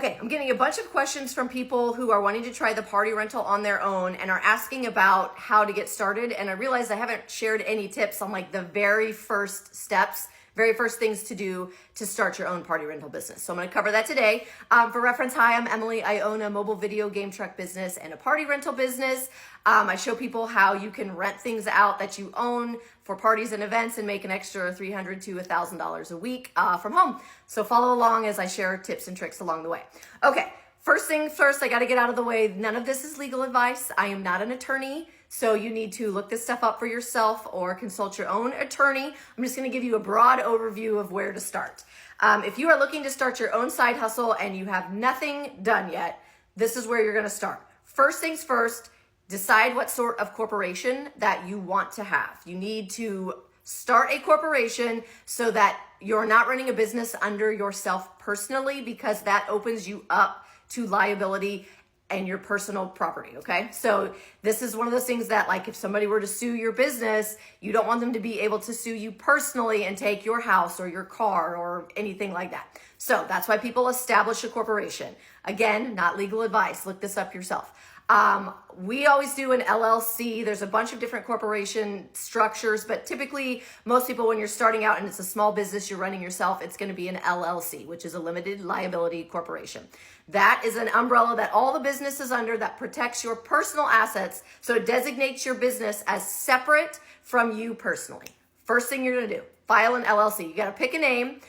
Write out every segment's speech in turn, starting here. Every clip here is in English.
Okay, I'm getting a bunch of questions from people who are wanting to try the party rental on their own and are asking about how to get started. And I realized I haven't shared any tips on like the very first steps, very first things to do to start your own party rental business. So I'm going to cover that today. For reference, hi, I'm Emily. I own a mobile video game truck business and a party rental business. I show people how you can rent things out that you own for parties and events and make an extra $300 to $1,000 a week from home. So follow along as I share tips and tricks along the way. Okay, first things first, I got to get out of the way. None of this is legal advice. I am not an attorney, so you need to look this stuff up for yourself or consult your own attorney. I'm just going to give you a broad overview of where to start. If you are looking to start your own side hustle and you have nothing done yet, this is where you're going to start. First things first, decide what sort of corporation that you want to have. You need to start a corporation so that you're not running a business under yourself personally, because that opens you up to liability and your personal property, okay? So this is one of those things that, like, if somebody were to sue your business, you don't want them to be able to sue you personally and take your house or your car or anything like that. So that's why people establish a corporation. Again, not legal advice. Look this up yourself. We always do an LLC. There's a bunch of different corporation structures, but typically most people, when you're starting out and it's a small business you're running yourself, it's going to be an LLC, which is a limited liability corporation. That is an umbrella that all the business is under that protects your personal assets. So it designates your business as separate from you personally. First thing you're going to do, file an LLC. You got to pick a name.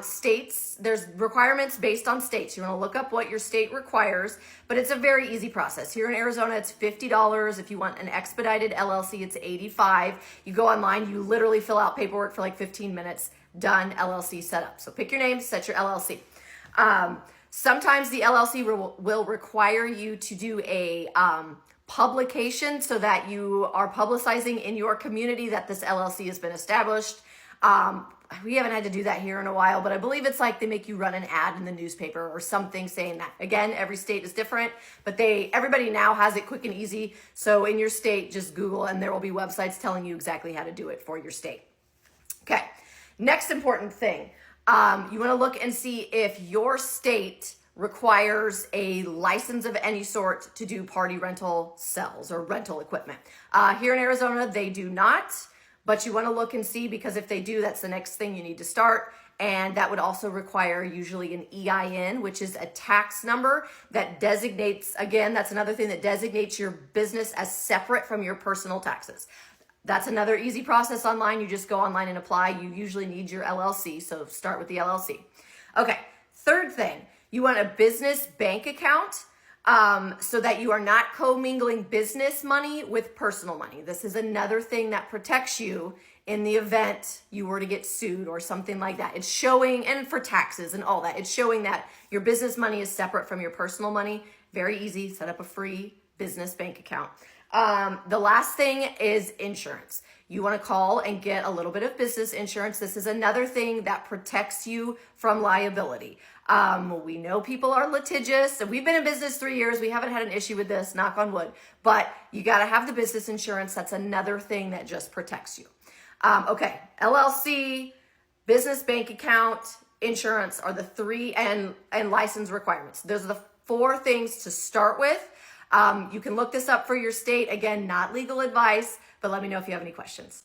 States, there's requirements based on states. You want to look up what your state requires, but it's a very easy process. Here in Arizona, it's $50. If you want an expedited LLC, it's $85. You go online, you literally fill out paperwork for like 15 minutes, done, LLC set up. So pick your name, set your LLC. Sometimes the LLC will require you to do a publication so that you are publicizing in your community that this LLC has been established. We haven't had to do that here in a while, but I believe it's like they make you run an ad in the newspaper or something saying that. Again, every state is different, but everybody now has it quick and easy. So in your state, just Google and there will be websites telling you exactly how to do it for your state. Okay, next important thing. You want to look and see if your state requires a license of any sort to do party rental sales or rental equipment. Here in Arizona, they do not. But you want to look and see, because if they do, that's the next thing you need to start. And that would also require usually an EIN, which is a tax number that designates, again, that's another thing that designates your business as separate from your personal taxes. That's another easy process online. You just go online and apply. You usually need your LLC, so start with the LLC. Okay, third thing, you want a business bank account. So that you are not commingling business money with personal money. This is another thing that protects you in the event you were to get sued or something like that. It's showing, and for taxes and all that, it's showing that your business money is separate from your personal money. Very easy, set up a free business bank account. The last thing is insurance. You want to call and get a little bit of business insurance. This is another thing that protects you from liability. We know people are litigious, and we've been in business 3 years. We haven't had an issue with this, knock on wood, but you got to have the business insurance. That's another thing that just protects you. Okay, LLC, business bank account, insurance are the three, and license requirements. Those are the 4 things to start with. You can look this up for your state. Again, not legal advice, but let me know if you have any questions.